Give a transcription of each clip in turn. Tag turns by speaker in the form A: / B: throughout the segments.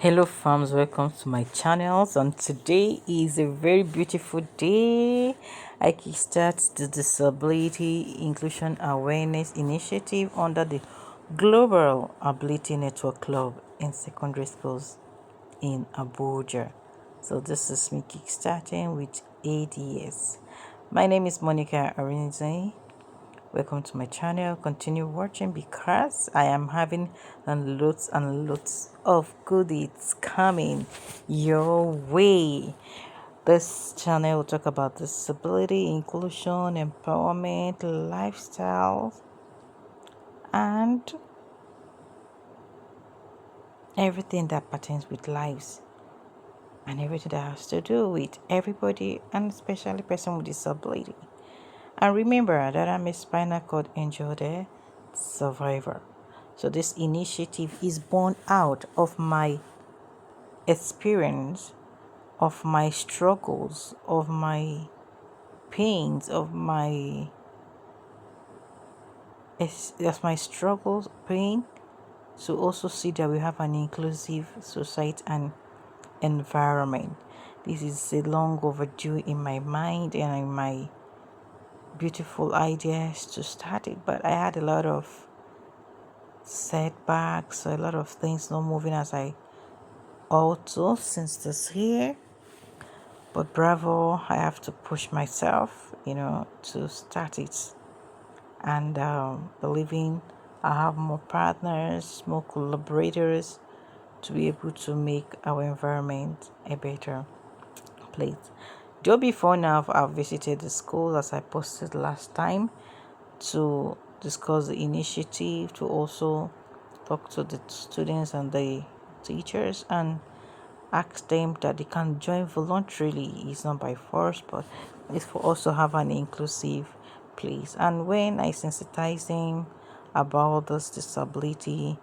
A: Hello farms, welcome to my channels, and today is a very beautiful day. I kickstart the Disability Inclusion Awareness Initiative under the Global Ability Network Club in secondary schools in Abuja. So this is me kickstarting with ADS. My name is Monica Arinze. Welcome to my channel. Continue watching because I am having lots and lots of goodies coming your way. This channel will talk about disability, inclusion, empowerment, lifestyle, and everything that pertains with lives and everything that has to do with everybody, and especially person with disability. And remember that I'm a spinal cord injured survivor. So this initiative is born out of my experience, of my struggles, of my pains, of my struggles, pain, to also see that we have an inclusive society and environment. This is a long overdue in my mind and in my beautiful ideas to start it, but I had a lot of setbacks, a lot of things not moving as I ought to since this year. But bravo, I have to push myself, to start it. And believing I have more partners, more collaborators to be able to make our environment a better place. Though before now, I've visited the school as I posted last time to discuss the initiative, to also talk to the students and the teachers and ask them that they can join voluntarily. It's not by force, but it's for us to have an inclusive place. And when I sensitize them about this disability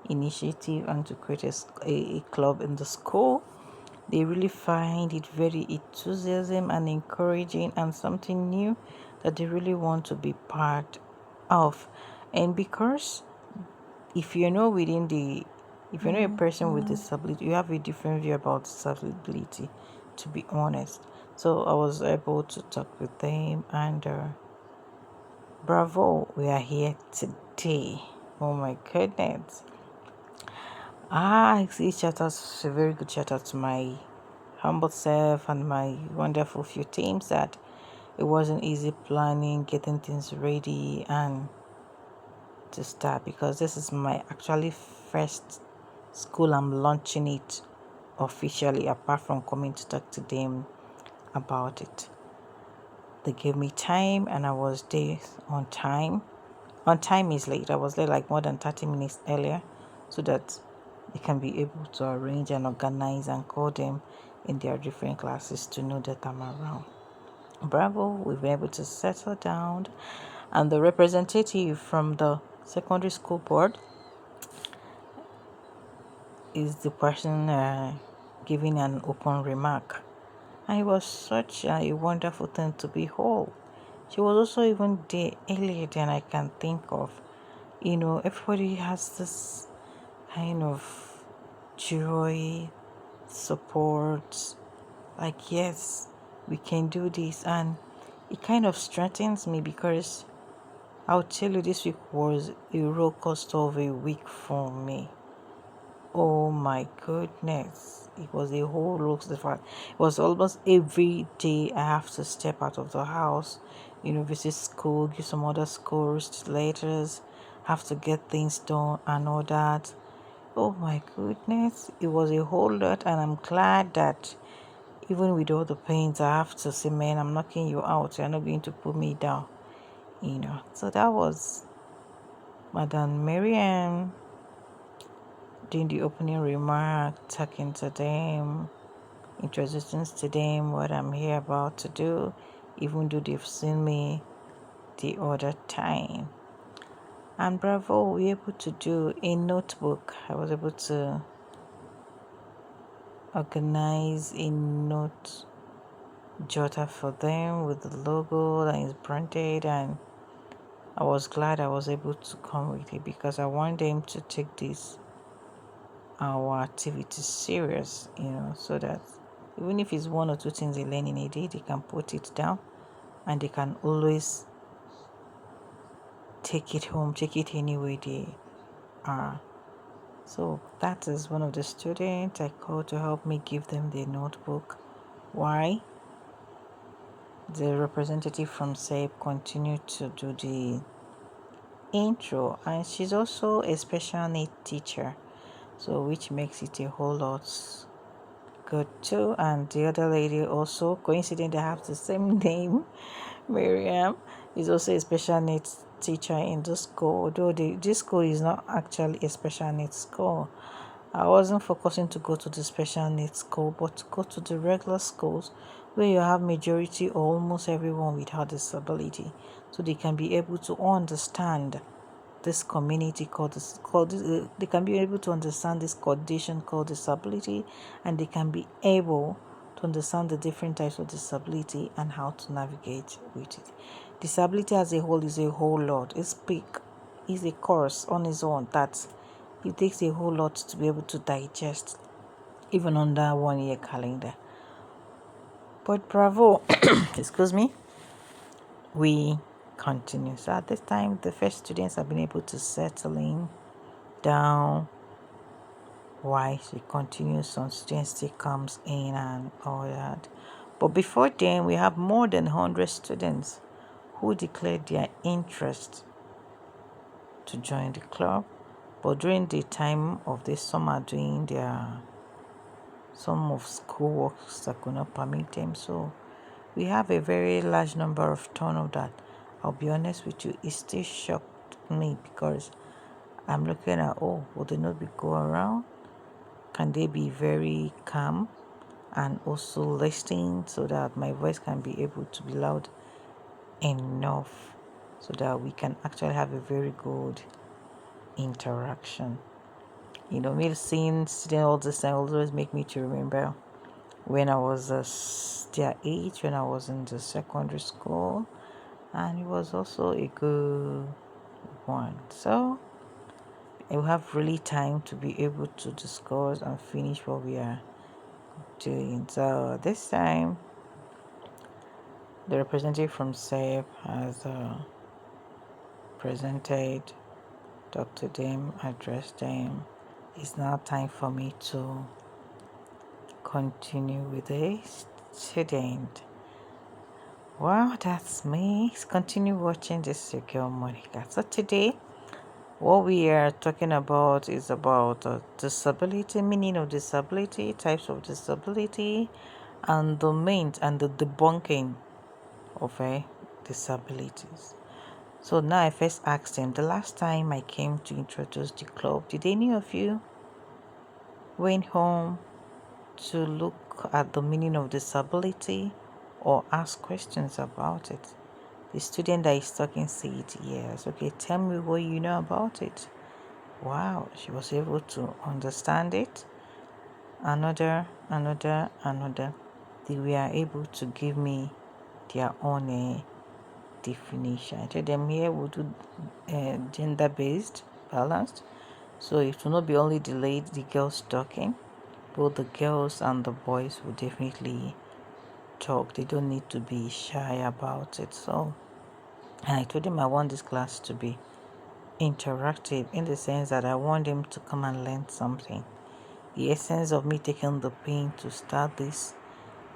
A: initiative and to create a club in the school, they really find it very enthusiasm and encouraging and something new that they really want to be part of. And because if you're not within the if you're not a person with disability, you have a different view about disability, to be honest. So I was able to talk with them, and bravo, we are here today. Oh my goodness. I see shout out, a very good shout out to my humble self and my wonderful few teams that it wasn't easy planning, getting things ready and to start, because this is my actually first school. I'm launching it officially, apart from coming to talk to them about it. They gave me time and I was there on time. On time is late. I was there like more than 30 minutes earlier so that they can be able to arrange and organize and call them in their different classes to know that I'm around. Bravo, we've been able to settle down, and the representative from the secondary school board is the person giving an open remark. And it was such a wonderful thing to behold. She was also even there earlier than I can think of. Everybody has this kind of joy, support, like, yes, we can do this. And it kind of strengthens me because I'll tell you, this week was a roller coaster of a week for me. Oh my goodness. It was a whole look. It was almost every day I have to step out of the house, visit school, give some other schools letters, have to get things done and all that. Oh my goodness. It was a whole lot, and I'm glad that even with all the pains, I have to say, man, I'm knocking you out. You're not going to put me down. So that was Madam Miriam doing the opening remark, talking to them, introducing to them what I'm here about to do, even though they've seen me the other time. And bravo, we were able to do a notebook. I was able to organize a note jotter for them with the logo that is branded, and I was glad I was able to come with it because I want them to take this our activities serious, so that even if it's one or two things they learn in a day, they can put it down and they can always take it home, take it anywhere they are. So that is one of the students I called to help me give them the notebook. Why? The representative from SAPE continued to do the intro, and she's also a special need teacher, so which makes it a whole lot good too. And the other lady also, coincident, they have the same name, Miriam, is also a special needs teacher in the school, although this school is not actually a special needs school. I wasn't focusing to go to the special needs school, but to go to the regular schools where you have majority or almost everyone without disability, so they can be able to understand this community they can be able to understand this condition called disability, and they can be able to understand the different types of disability and how to navigate with it. Disability as a whole is a whole lot. It's big. It's a course on its own that it takes a whole lot to be able to digest, even under 1 year calendar. But bravo, excuse me, we continue. So at this time, the first students have been able to settle in down. Why she continues, some students still comes in and all that. But before then, we have more than 100 students who declared their interest to join the club. But during the time of this summer, doing some of school works that could not permit them. So we have a very large number of turnout that, I'll be honest with you, it still shocked me, because I'm looking at, will they not be go around? Can they be very calm and also listening, so that my voice can be able to be loud enough so that we can actually have a very good interaction? Me seeing students all this time always make me to remember when I was their age, when I was in the secondary school, and it was also a good one. So we have really time to be able to discuss and finish what we are doing. So this time, the representative from SAPE has presented, talked to them, addressed them. It's now time for me to continue with the student. Well, that's me. Continue watching. This is your girl Monica. So today, what we are talking about is about disability, meaning of disability, types of disability, and the main and the debunking of disabilities. So now I first asked him, the last time I came to introduce the club, did any of you went home to look at the meaning of disability or ask questions about it? The student that is talking said yes. Okay, tell me what you know about it. Wow, she was able to understand it. Another. They were able to give me their own definition. I told them here we'll do gender-based, balanced. So it will not be only the girls talking, both the girls and the boys will definitely talk. They don't need to be shy about it. So, and I told them I want this class to be interactive, in the sense that I want them to come and learn something. The essence of me taking the pain to start this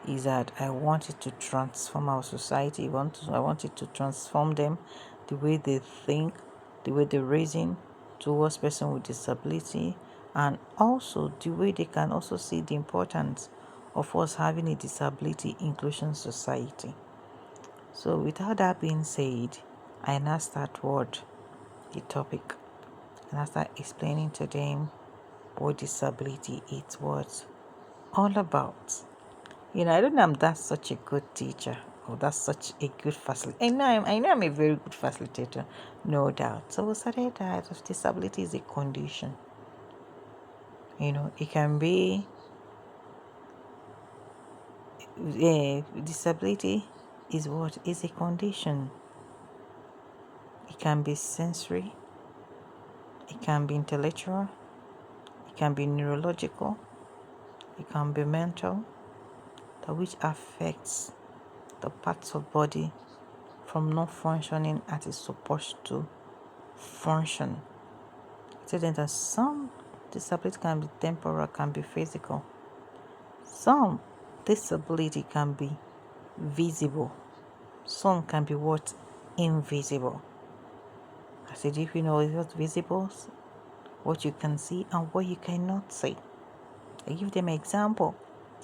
A: is that I want it to transform our society. I want it to transform them, the way they think, the way they reason towards person with disability, and also the way they can also see the importance of us having a disability inclusion society. So without that being said, I now start toward the topic, and I start explaining to them what disability is, what all about. I don't know I'm that such a good teacher, or that's such a good facilitator. I know I'm a very good facilitator, no doubt. So we started that if disability is a condition. It can be disability is what is a condition. It can be sensory, it can be intellectual, it It can be neurological, it can be mental, that which affects the parts of body from not functioning as it's supposed to function. So then that some disability can be temporal, can be physical. Some disability can be visible. Some can be what? Invisible. I said, if you know what's visible, what you can see and what you cannot see. I give them an example.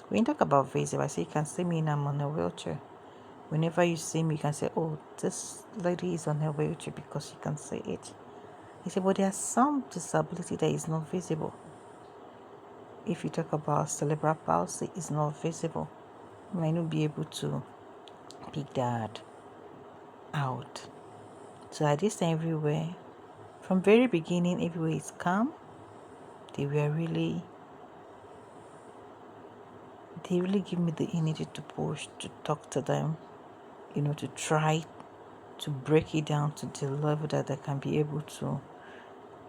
A: When you talk about visible, I say you can see me and I'm on a wheelchair. Whenever you see me, you can say, oh, this lady is on her wheelchair because you can see it. I say, but there are some disability that is not visible. If you talk about cerebral palsy, it's not visible. You might not be able to pick that out. So at this time everywhere, from very beginning, everywhere is calm. They really give me the energy to push, to talk to them, to try to break it down to the level that they can be able to,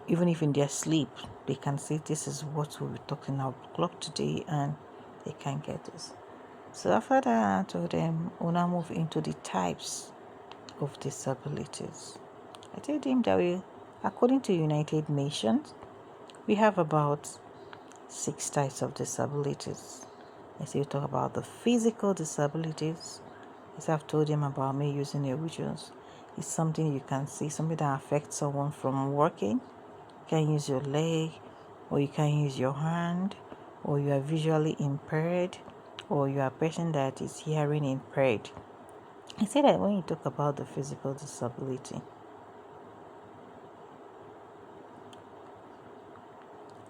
A: even if in their sleep, they can say this is what we'll be talking about today and they can get this. So after that, I told them, we'll now move into the types of disabilities. I told them that according to United Nations, we have about 6 types of disabilities. I say we talk about the physical disabilities. As I've told them about me using a wheelchair, it's something you can see, something that affects someone from working. You can use your leg, or you can use your hand, or you are visually impaired, or you are a person that is hearing impaired. I say that when you talk about the physical disability,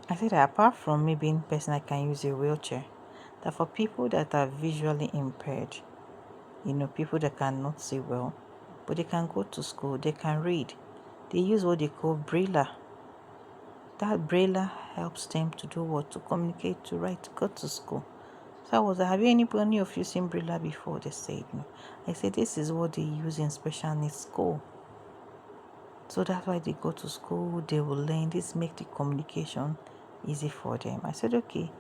A: I say that apart from me being a person that can use a wheelchair, that for people that are visually impaired, people that cannot see well, but they can go to school, they can read. They use what they call braille. That braille helps them to do what? To communicate, to write, to go to school. So I was like, have you anybody of you seen braille before? They said no. I said, this is what they use in special needs school. So that's why they go to school, they will learn. This make the communication easy for them. I said, okay.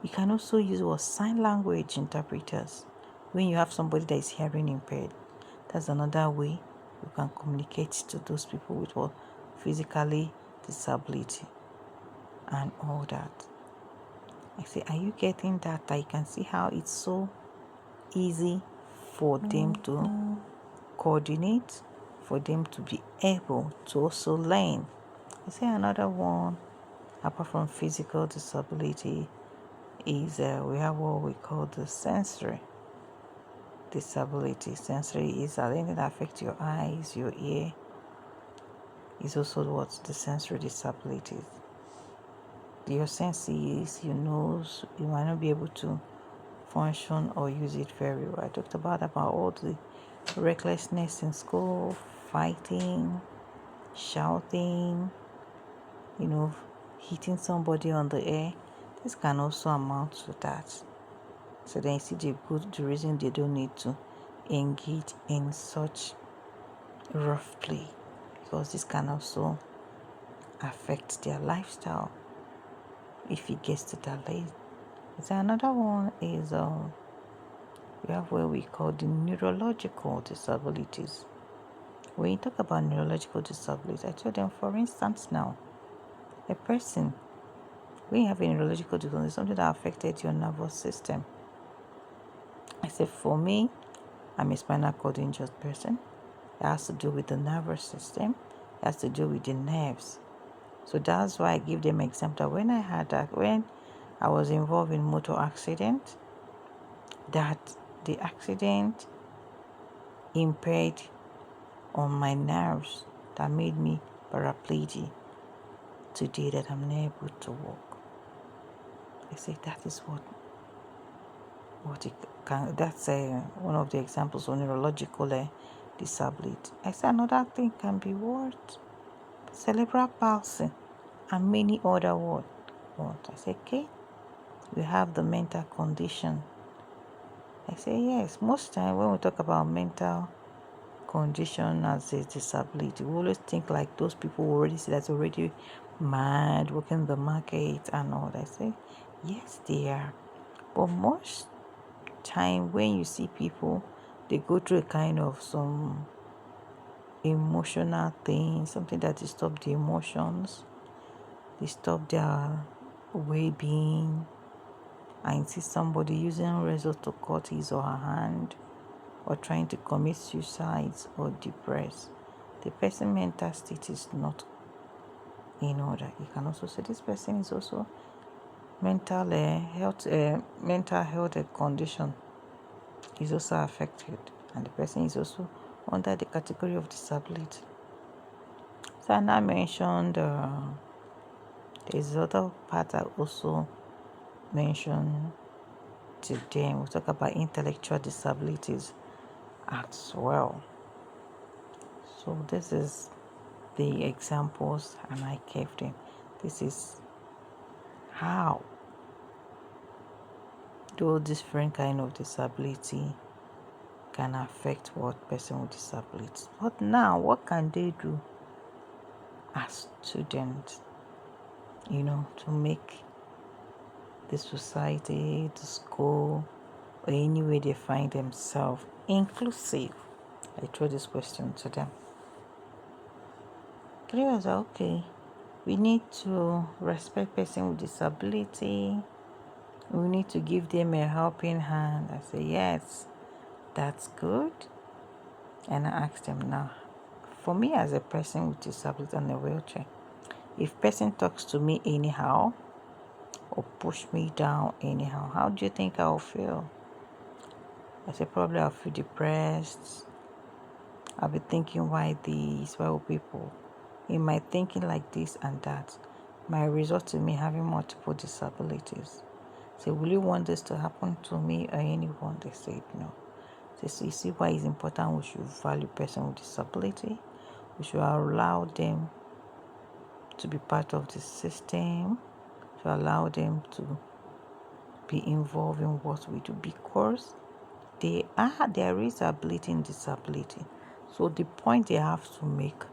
A: You can also use what? Sign language interpreters. When you have somebody that is hearing impaired, that's another way you can communicate to those people with what? Physically disability and all that. I say, are you getting that? You can see how it's so easy for them to coordinate, for them to be able to also learn. I say another one, apart from physical disability, is we have what we call the sensory disability. Sensory is anything that affects your eyes, your ear. Is also what the sensory disabilities. Your senses, your nose, you might not be able to function or use it very well. I talked about all the recklessness in school, fighting, shouting, hitting somebody on the air. This can also amount to that. So then you see the reason they don't need to engage in such rough play, because this can also affect their lifestyle if it gets to that late. So another one is we have what we call the neurological disabilities. When you talk about neurological disabilities, I told them, for instance, now a person, when you have a neurological disability, something that affected your nervous system. I said, for me, I'm a spinal cord injured person. It has to do with the nervous system. It has to do with the nerves. So that's why I give them an example. When I was involved in motor accident, that the accident impaired on my nerves that made me paraplegic today, that I'm not able to walk. I say that is what it can. That's one of the examples of neurological disability. I say another thing can be what? Cerebral palsy and many other words. I say, okay, we have the mental condition. I say, yes, most time when we talk about mental condition as a disability, we always think like those people who already see that's already mad, working the market and all that. I say, yes, they are. But most time when you see people, they go through a kind of some emotional thing, something that disturb the emotions, disturb their well-being, and see somebody using razor to cut his or her hand, or trying to commit suicide or depress, the person mental state is not in order. You can also say this person is also mental health condition is also affected, and the person is also under the category of disability. So I now mentioned there's other part I also mentioned today. We'll talk about intellectual disabilities as well. So this is the examples and I gave them. This is how those different kind of disability can affect what person with disabilities. But now what can they do as students, to make the society, the school, or anywhere they find themselves inclusive? I throw this question to them. Clear, okay, we need to respect person with disability. We need to give them a helping hand. I say, yes, that's good. And I ask them now, for me as a person with disability and a wheelchair, if person talks to me anyhow or push me down anyhow, how do you think I'll feel? I say probably I'll feel depressed. I'll be thinking why these, why will people? In my thinking like this and that, my result to me having multiple disabilities. Say, will you want this to happen to me or anyone? They said no. So you see why it's important we should value person with disability. We should allow them to be part of the system, to allow them to be involved in what we do, because there is ability in disability. So the point they have to make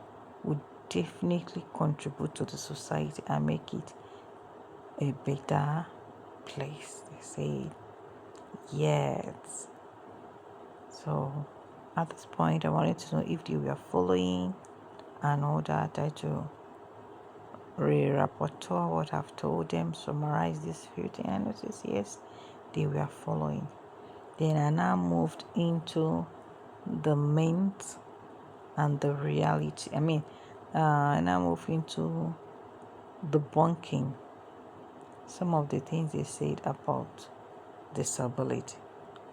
A: would definitely contribute to the society and make it a better place. They say yes. So at this point, I wanted to know if they were following and all that. I to rapporteur what I've told them, summarize this few things. I noticed yes, they were following. Then I now moved into the myth and the reality. I now move into debunking some of the things they said about disability.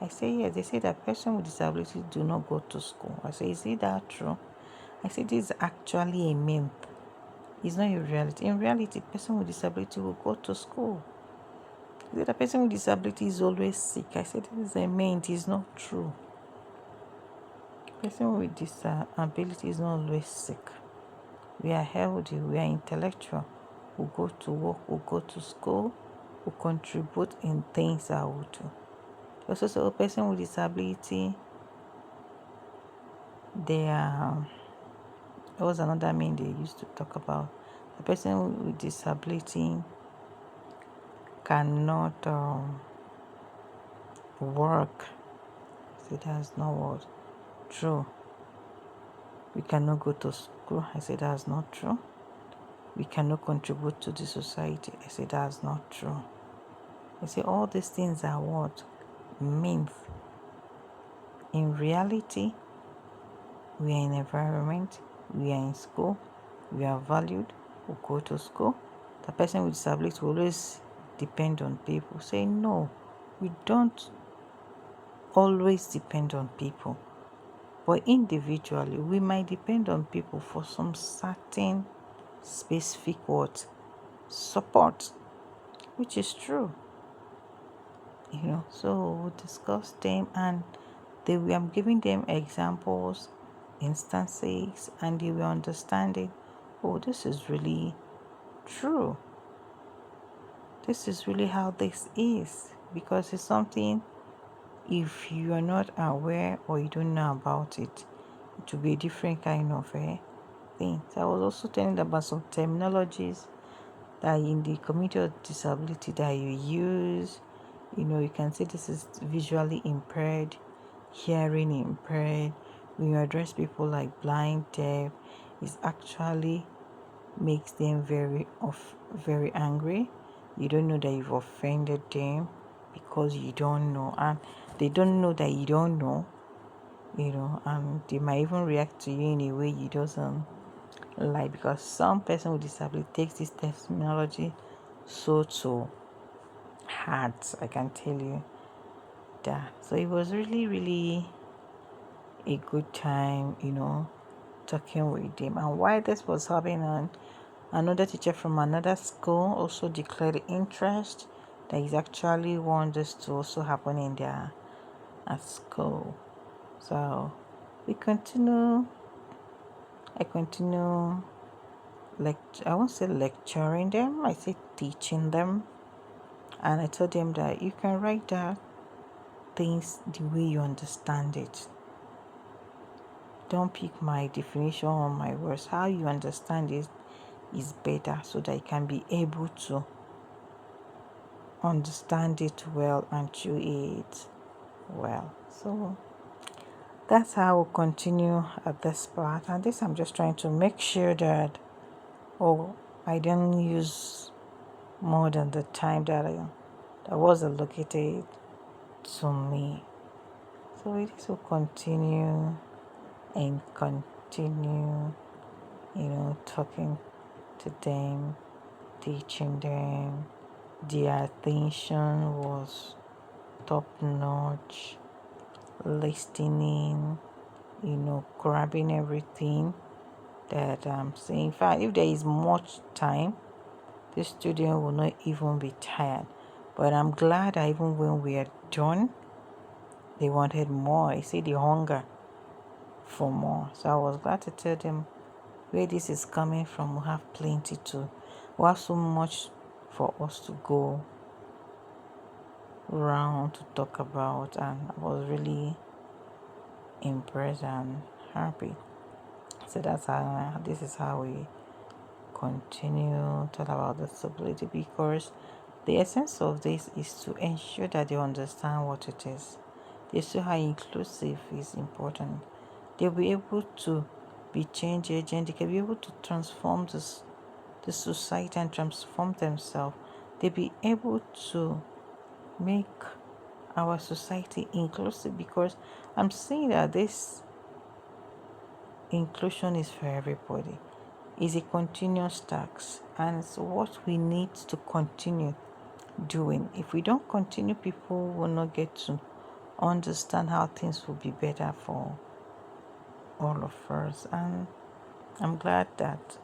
A: I say, yes, they say that person with disability do not go to school. I say, is it that true? I say, this is actually a myth. It's not a reality. In reality, person with disability will go to school. They say that person with disability is always sick. I said, this is a myth. It's not true. Person with disability is not always sick. We are healthy. We are intellectual. We go to work. We go to school. We contribute in things that we do. Also, so a person with disability, there was another mean they used to talk about. A person with disability cannot work. So that's not what true. We cannot go to school. I say that's not true. We cannot contribute to the society. I say that's not true. I say all these things are what myth. In reality, we are in environment, we are in school, we are valued, we go to school. The person with disability will always depend on people. Say no, we don't always depend on people. But individually, we might depend on people for some certain specific support, which is true. So we'll discuss them, and I'm giving them examples, instances, and they will understand it. Oh, this is really true. This is really how this is, because it's something, if you are not aware or you don't know about it, it will be a different kind of thing. So I was also telling them about some terminologies that in the community of disability that you use, you can say this is visually impaired, hearing impaired. When you address people like blind, deaf, it actually makes them very angry. You don't know that you've offended them because you don't know, and they don't know that you don't know, and they might even react to you in a way you doesn't like, because some person with disability takes this terminology so to heart. I can tell you that. So it was really, really a good time, talking with them. And while this was happening, another teacher from another school also declared interest that is actually want this to also happen in their at school. So we continue. I continue I won't say lecturing them. I say teaching them, and I told them that you can write that things the way you understand it. Don't pick my definition or my words. How you understand it is better, so that you can be able to understand it well and chew it well. So that's how we'll continue at this part. And this I'm just trying to make sure that I didn't use more than the time that was allocated to me. So this will continue and continue, talking to them, teaching them. Their attention was top notch, listening, grabbing everything that I'm saying. In fact, if there is much time, the student will not even be tired. But I'm glad that even when we are done, they wanted more. I see the hunger for more. So I was glad to tell them where this is coming from. We have plenty to, we have so much for us to go around to talk about, and I was really impressed and happy. So this is how we continue talk about disability, because the essence of this is to ensure that they understand what it is. They see how inclusive is important. They'll be able to be change agent. They can be able to transform the society and transform themselves. They'll be able to make our society inclusive, because I'm seeing that this inclusion is for everybody. It's a continuous task, and it's what we need to continue doing. If we don't continue, people will not get to understand how things will be better for all of us. And I'm glad that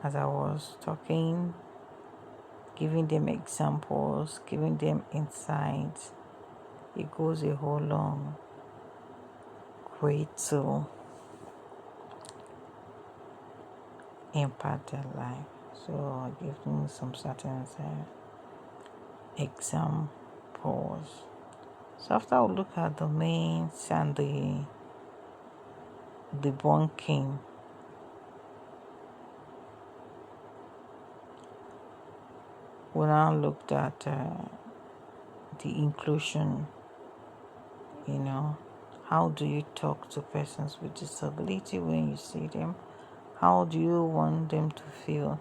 A: as I was talking, giving them examples, giving them insights, it goes a whole long way to impact their life. So I give them some certain examples. So after we look at the mains and the debunking, we now looked at the inclusion. How do you talk to persons with disability when you see them? How do you want them to feel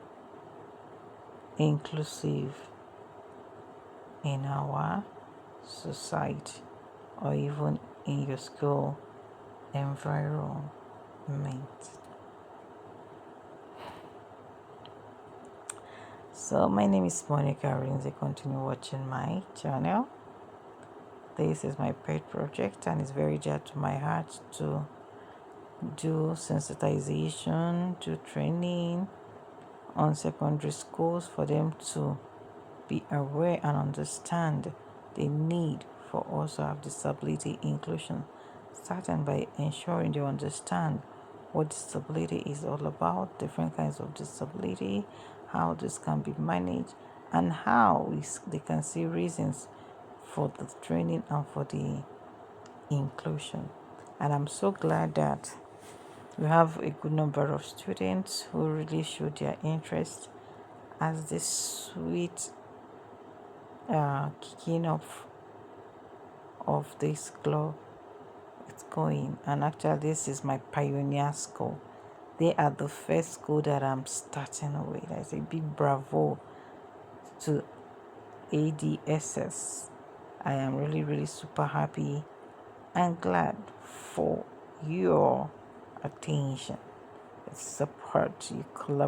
A: inclusive in our society, or even in your school environment? So my name is Monica Rinze. Continue watching my channel. This is my pet project, and it's very dear to my heart to do sensitization, do training on secondary schools for them to be aware and understand the need for us to have disability inclusion, starting by ensuring they understand what disability is all about, different kinds of disability, how this can be managed, and how they can see reasons for the training and for the inclusion. And I'm so glad that we have a good number of students who really showed their interest as this sweet kicking off of this club it's going. And actually, this is my pioneer school. They are the first school that I'm starting with. I say big bravo to ADSS. I am really, really super happy and glad for your attention, support, your collaboration.